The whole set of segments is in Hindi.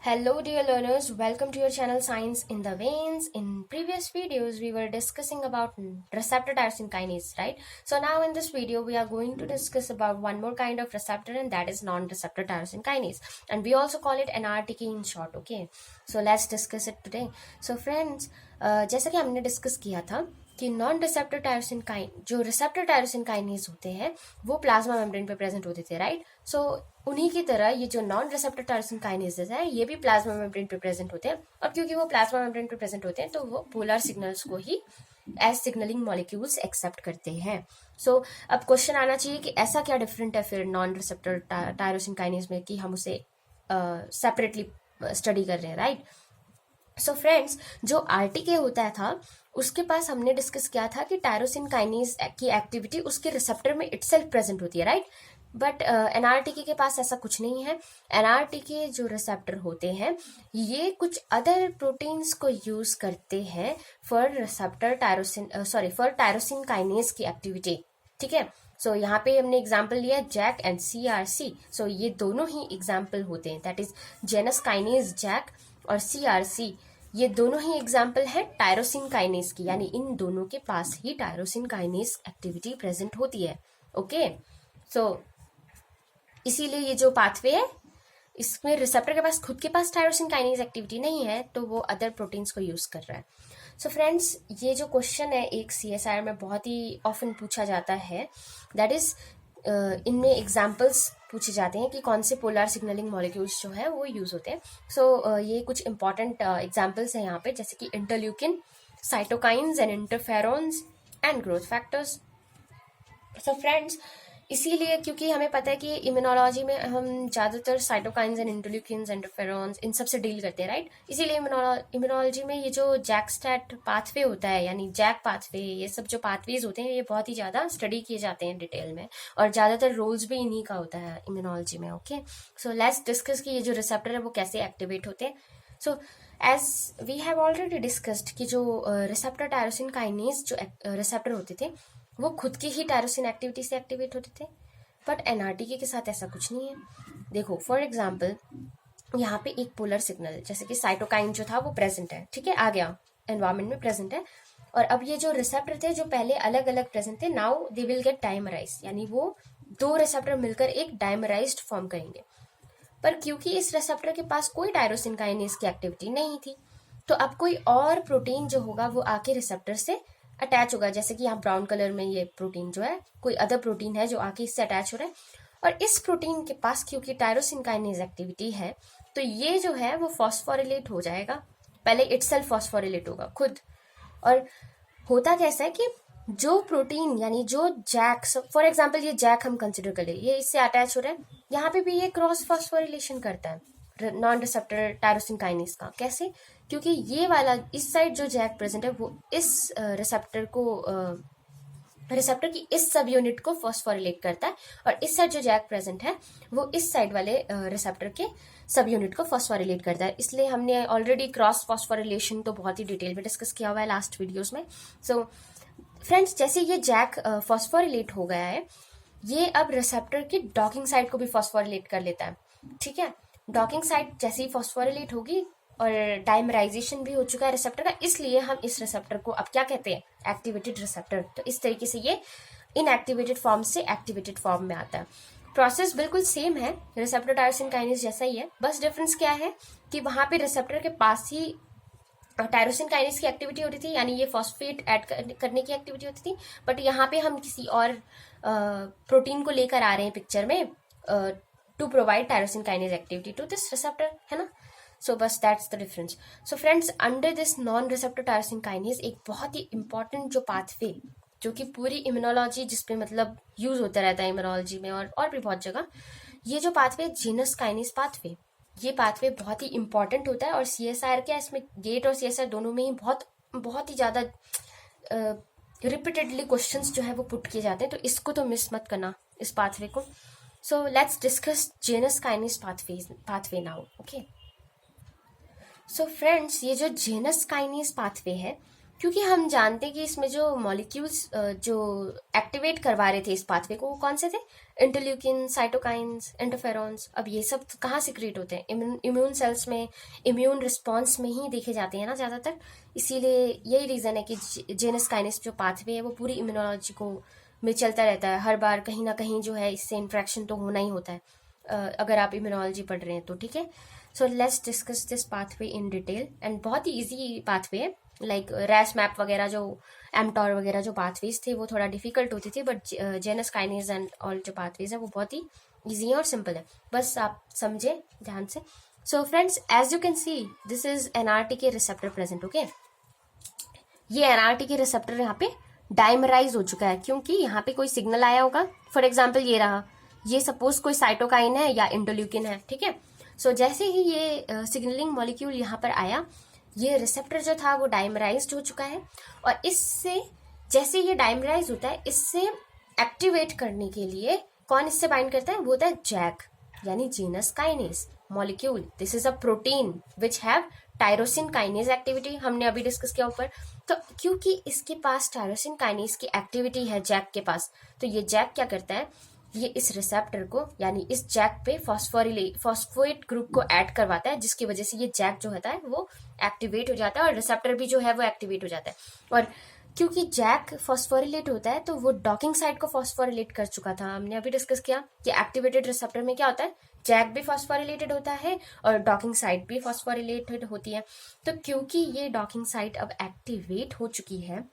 Hello dear learners, welcome to your channel Science in the Veins. In previous videos we were discussing about receptor tyrosine kinase, right? So now in this video we are going to discuss about one more kind of receptor and that is non-receptor tyrosine kinase, and we also call it NRTK in short. Okay, so let's discuss it today. So friends, जैसा कि हमने डिस्कस किया था कि नॉन रिसेप्टर टायरोसिन काइन जो रिसेप्टर टायरोसिन काइनेज होते हैं वो प्लाज्मा मेम्ब्रेन पे प्रेजेंट होते थे, राइट? सो उन्हीं की तरह ये जो नॉन रिसेप्टर टायरोसिन काइनेजेस है ये भी प्लाज्मा मेम्ब्रेन पे प्रेजेंट होते हैं, और क्योंकि वो प्लाज्मा मेम्ब्रेन पे प्रेजेंट होते हैं तो वो पोलर सिग्नल्स को ही एज सिग्नलिंग मॉलिक्यूल्स एक्सेप्ट करते हैं. सो अब क्वेश्चन आना चाहिए कि ऐसा क्या डिफरेंट है फिर नॉन रिसेप्टर टायरोसिन काइनेज में कि हम उसे सेपरेटली स्टडी कर रहे हैं, राइट? सो फ्रेंड्स, जो आरटीके होता था उसके पास हमने डिस्कस किया था कि टायरोसिन काइनेज की एक्टिविटी उसके रिसेप्टर में इटसेल्फ प्रेजेंट होती है, राइट? बट एनआरटीके के पास ऐसा कुछ नहीं है. एनआरटीके जो रिसेप्टर होते हैं ये कुछ अदर प्रोटीन्स को यूज करते हैं for receptor for tyrosine kinase की एक्टिविटी. ठीक है, सो यहाँ पे हमने एग्जाम्पल लिया जैक एंड सीआरसी. सो ये दोनों ही एग्जाम्पल होते हैं, that is Janus kinase JAK और सीआरसी. ये दोनों ही एग्जाम्पल है टायरोसिन काइनेज की, यानी इन दोनों के पास ही टायरोसिन काइनेज एक्टिविटी प्रेजेंट होती है. ओके, सो इसीलिए ये जो पाथवे है इसमें रिसेप्टर के पास खुद के पास टायरोसिन काइनेज एक्टिविटी नहीं है तो वो अदर प्रोटीन्स को यूज कर रहा है. सो फ्रेंड्स, ये जो क्वेश्चन है एक सीएसआर में बहुत ही ऑफन पूछा जाता है, दैट इज इनमें एग्जाम्पल्स पूछे जाते हैं कि कौन से पोलर सिग्नलिंग मॉलिक्यूल्स जो है वो यूज होते हैं. सो ये कुछ इंपॉर्टेंट एग्जाम्पल्स हैं यहाँ पे, जैसे कि interleukin, cytokines and interferons and growth factors. So friends, इसीलिए क्योंकि हमें पता है कि इम्यूनोलॉजी में हम ज़्यादातर साइटोकाइंस एंड इंटरल्यूकिन्स, इंटरफेरॉन्स इन सब से डील करते हैं, राइट? इसीलिए इम्यूनोलॉजी में ये जो जैक स्टैट पाथवे होता है, यानी जैक पाथवे, ये सब जो पाथवेज होते हैं ये बहुत ही ज़्यादा स्टडी किए जाते हैं डिटेल में, और ज़्यादातर रोल्स भी इन्हीं का होता है इम्यूनोलॉजी में. ओके, सो लेट्स डिस्कस कि ये जो रिसेप्टर है वो कैसे एक्टिवेट होते हैं. So as we have already discussed कि जो रिसेप्टर टायरोसिन काइनेज जो रिसेप्टर होते थे वो खुद की ही टायरोसिन एक्टिविटी से एक्टिवेट होते थे, बट एनआरटीके के साथ ऐसा कुछ नहीं है. देखो फॉर एग्जांपल यहाँ पे एक पोलर सिग्नल जैसे कि साइटोकाइन जो था वो प्रेजेंट है, ठीक है, आ गया एनवायरमेंट में प्रेजेंट है, और अब ये जो रिसेप्टर थे जो पहले अलग अलग प्रेजेंट थे now they will get dimerise, यानी वो दो रिसेप्टर मिलकर एक डाइमराइज्ड फॉर्म करेंगे. पर क्योंकि इस रिसेप्टर के पास कोई टायरोसिन काइनेज की एक्टिविटी नहीं थी तो अब कोई और प्रोटीन जो होगा वो आके रिसेप्टर से अटैच होगा, जैसे कि यहाँ ब्राउन कलर में ये प्रोटीन जो है कोई अदर प्रोटीन है जो आके इससे अटैच हो रहा है, और इस प्रोटीन के पास क्योंकि टायरोसिन काइनेज एक्टिविटी है तो ये जो है वो फॉस्फोरिलेट हो जाएगा. पहले इटसेल्फ फॉस्फोरिलेट होगा खुद. और होता कैसा है कि जो प्रोटीन यानी जो जैक, फॉर एग्जाम्पल ये जैक हम कंसिडर करें, ये इससे अटैच हो रहा है, यहाँ पे भी ये क्रॉस फॉस्फोरिलेशन करता है नॉन रिसेप्टर टायरोसिन काइनेज का. कैसे? क्योंकि ये वाला इस साइड जो जैक प्रेजेंट है वो इस रिसेप्टर की इस सब यूनिट को फॉस्फोरिलेट करता है, और इस साइड जो जैक प्रेजेंट है वो इस साइड वाले रिसेप्टर के सब यूनिट को फॉस्फोरिलेट करता है. इसलिए हमने ऑलरेडी क्रॉस फॉस्फोरिलेशन तो बहुत ही डिटेल में डिस्कस किया हुआ है लास्ट वीडियोस में. सो फ्रेंड्स, जैसे ये जैक फॉस्फोरिलेट हो गया है ये अब रिसेप्टर की डॉकिंग साइड को भी फॉस्फोरिलेट कर लेता है. ठीक है, डॉकिंग साइड जैसे ही फॉस्फोरिलेट होगी और डाइमराइजेशन भी हो चुका है रिसेप्टर का, इसलिए हम इस रिसेप्टर को अब क्या कहते हैं, एक्टिवेटेड रिसेप्टर. तो इस तरीके से ये इनएक्टिवेटेड फॉर्म से एक्टिवेटेड फॉर्म में आता है. प्रोसेस बिल्कुल सेम है, रिसेप्टर टायरोसिन काइनेज जैसा ही है, बस डिफरेंस क्या है कि वहां पे रिसेप्टर के पास ही टायरोसिन काइनेज की एक्टिविटी होती थी, यानी ये फॉस्फेट ऐड करने की एक्टिविटी होती थी, बट यहाँ पे हम किसी और प्रोटीन को लेकर आ रहे हैं पिक्चर में to provide tyrosine kinase activity to this receptor, है ना? सो बस that's the difference. So friends, under this non receptor tyrosine kinase एक बहुत ही इंपॉर्टेंट जो पाथवे जो कि पूरी इम्यूनोलॉजी जिसपे मतलब यूज होता रहता है इम्यूनोलॉजी में और भी बहुत जगह, ये जो पाथवे जीनस काइनेज पाथवे, ये पाथवे बहुत ही इंपॉर्टेंट होता है, और सीएसआर क्या इसमें गेट और सीएसआर दोनों में ही बहुत ही ज़्यादा रिपीटेडली क्वेश्चंस जो है वो पुट किए जाते हैं, तो इसको तो मिस मत करना इस पाथवे को. So let's discuss Janus kinase pathway now. Okay, so friends, ये जो जेनस काइनेज पाथवे है क्योंकि हम जानते हैं कि इसमें जो मॉलिक्यूल्स जो एक्टिवेट करवा रहे थे इस पाथवे को, वो कौन से थे? Interleukin, cytokines, interferons. अब ये सब कहाँ सिक्रीट होते हैं? इम्यून सेल्स में, इम्यून रिस्पॉन्स में ही देखे जाते हैं ना ज़्यादातर। इसीलिए यही रीज़न है कि जेनस काइनेस जो पाथवे है वो पूरी इम्यूनोलॉजी को में चलता रहता है। हर बार कहीं ना कहीं जो है इससे इंट्रैक्शन तो होना ही होता है अगर आप इम्यूनोलॉजी पढ़ रहे हैं तो, ठीक है। सो let's discuss this pathway in detail. And बहुत ही ईजी पाथवे है, लाइक रैस मैप वगैरह जो एमटॉर वगैरह जो पाथवेज थे वो थोड़ा डिफिकल्ट होती थी, but Janus kinase and all जो पाथवेज है वो बहुत ही ईजी है और सिंपल है, बस आप समझे ध्यान से। So friends, as you can see this is NRTK receptor present. Okay, ये एनआरटीके रिसेप्टर यहाँ पे डाइमराइज हो चुका है क्योंकि यहाँ पे कोई सिग्नल आया होगा। फॉर एग्जाम्पल ये रहा, ये सपोज कोई साइटोकाइन है या इंटरल्यूकिन है, ठीक है। सो जैसे ही ये सिग्नलिंग मॉलिक्यूल यहाँ पर आया, ये रिसेप्टर जो था वो डाइमराइज्ड हो चुका है, और इससे जैसे ये डाइमराइज होता है, इससे एक्टिवेट करने के लिए कौन इससे बाइंड करता है? वो होता है जैक, यानी genus kinase molecule. This is a protein which have tyrosine kinase activity, हमने अभी डिस्कस किया ऊपर। तो क्योंकि इसके पास टायरोसिन काइनेज की एक्टिविटी है जैक के पास, तो ये जैक क्या करता है? ये इस रिसेप्टर को, यानी इस जैक पे फॉस्फोएट ग्रुप को ऐड करवाता है, जिसकी वजह से ये जैक जो होता है वो एक्टिवेट हो जाता है और रिसेप्टर भी जो है वो एक्टिवेट हो जाता है। और क्योंकि जैक फॉस्फोरिलेट होता है तो वो डॉकिंग साइट को फॉस्फोरिलेट कर चुका था, हमने अभी डिस्कस किया कि एक्टिवेटेड रिसेप्टर में क्या होता है, जैक भी फॉस्फोरिलेटेड होता है और डॉकिंग साइट भी फॉस्फोरिलेटेड होती है। तो क्योंकि ये डॉकिंग साइट अब एक्टिवेट हो चुकी है,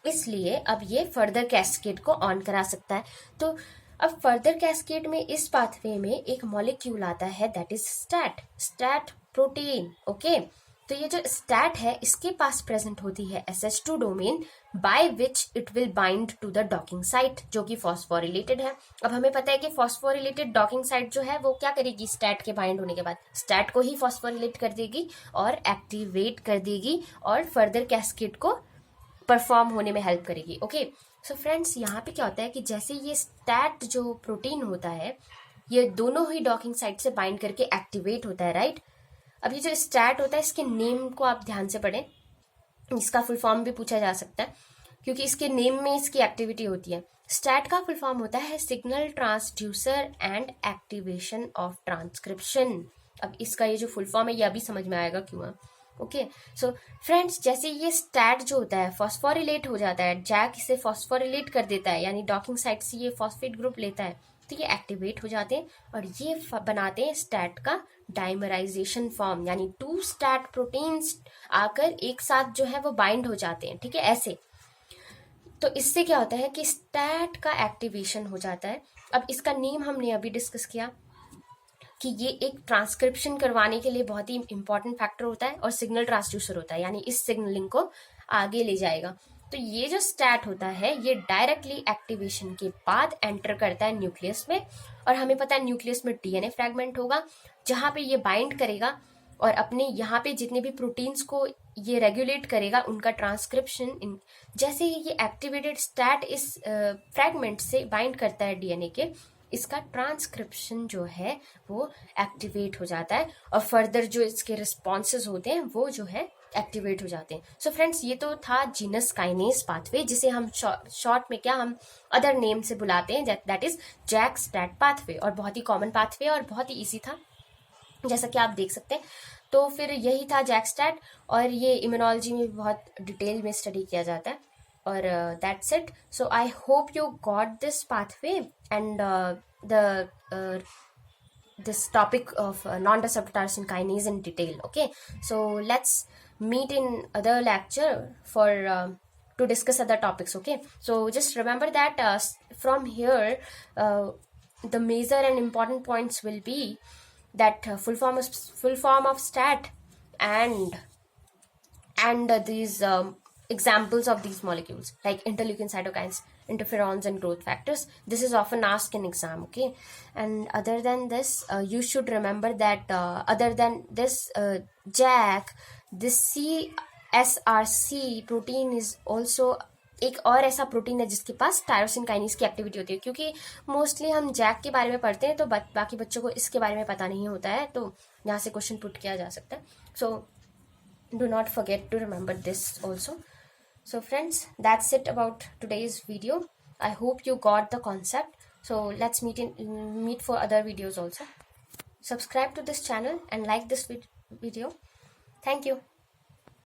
इसलिए अब ये फर्दर कैस्केड को ऑन करा सकता है। तो अब फर्दर कैस्केड में इस पाथवे में एक मॉलिक्यूल आता है, that is STAT protein. Okay, तो ये जो स्टैट है इसके पास प्रेजेंट होती है SH2 domain, by which it will bind to the docking site, जो कि फॉस्फोरिलेटेड है। अब हमें पता है कि फॉस्फोरिलेटेड डॉकिंग साइट जो है वो क्या करेगी? स्टैट के बाइंड होने के बाद स्टैट को ही फॉस्फोरिलेट कर देगी और एक्टिवेट कर देगी और फर्दर कैस्केड को परफॉर्म होने में हेल्प करेगी। ओके, सो फ्रेंड्स, यहाँ पे क्या होता है कि जैसे ये स्टैट जो प्रोटीन होता है, ये दोनों ही डॉकिंग साइट से बाइंड करके एक्टिवेट होता है, राइट। अब ये जो स्टैट होता है, इसके नेम को आप ध्यान से पढ़ें, इसका फुल फॉर्म भी पूछा जा सकता है क्योंकि इसके नेम में इसकी एक्टिविटी होती है। स्टैट का फुल फॉर्म होता है signal transducer and activation of transcription. अब इसका ये जो फुल फॉर्म है ये अभी समझ में आएगा क्यों है। ओके, सो फ्रेंड्स, जैसे ये स्टैट जो होता है फॉस्फोरिलेट हो जाता है, जैक इसे फॉस्फोरिलेट कर देता है, यानी डॉकिंग साइट से ये फॉस्फेट ग्रुप लेता है, तो ये एक्टिवेट हो जाते हैं और ये बनाते हैं स्टैट का डाइमराइजेशन फॉर्म, यानी 2 स्टैट प्रोटीन्स आकर एक साथ जो है वो बाइंड हो जाते हैं, ठीक है, ऐसे। तो इससे क्या होता है कि स्टैट का एक्टिवेशन हो जाता है। अब इसका नेम हमने अभी डिस्कस किया कि ये एक ट्रांसक्रिप्शन करवाने के लिए बहुत ही इंपॉर्टेंट फैक्टर होता है और सिग्नल ट्रांसड्यूसर होता है, यानी इस सिग्नलिंग को आगे ले जाएगा। तो ये जो स्टैट होता है ये डायरेक्टली एक्टिवेशन के बाद एंटर करता है न्यूक्लियस में, और हमें पता है न्यूक्लियस में DNA फ्रैगमेंट होगा जहां पे ये बाइंड करेगा और अपने यहाँ पे जितने भी प्रोटीन्स को ये रेगुलेट करेगा उनका ट्रांसक्रिप्शन। जैसे ही ये एक्टिवेटेड स्टैट इस फ्रैगमेंट से बाइंड करता है DNA के, इसका ट्रांसक्रिप्शन जो है वो एक्टिवेट हो जाता है और फर्दर जो इसके रिस्पॉन्सेज होते हैं वो जो है एक्टिवेट हो जाते हैं। सो फ्रेंड्स, ये तो था जीनस काइनेज पाथवे, जिसे हम शॉर्ट में क्या हम अदर नेम से बुलाते हैं, that is JAK STAT pathway, और बहुत ही कॉमन पाथवे और बहुत ही ईजी था जैसा कि आप देख सकते हैं। तो फिर यही था जैक स्टैट, और ये इम्यूनोलॉजी में बहुत डिटेल में स्टडी किया जाता है। और that's it. So I hope you got this pathway and this topic of non-receptor tyrosine kinase in detail. Okay, so let's meet in other lecture for to discuss other topics. Okay, so just remember that from here the major and important points will be that full form of stat and these examples of these molecules like interleukin, cytokines, interferons and growth factors. This is often asked in exam. Okay, and other than this you should remember that other than this JAK, this CSRC protein is also एक और ऐसा प्रोटीन है जिसके पास टायरोसिन काइनेज की एक्टिविटी होती है। क्योंकि मोस्टली हम जैक के बारे में पढ़ते हैं तो बाकी बच्चों को इसके बारे में पता नहीं होता है, तो यहाँ से क्वेश्चन पुट किया जा सकता है। सो do not forget to remember this also. So friends, that's it about today's video. I hope you got the concept. So let's meet for other videos also. Subscribe to this channel and like this video. Thank you.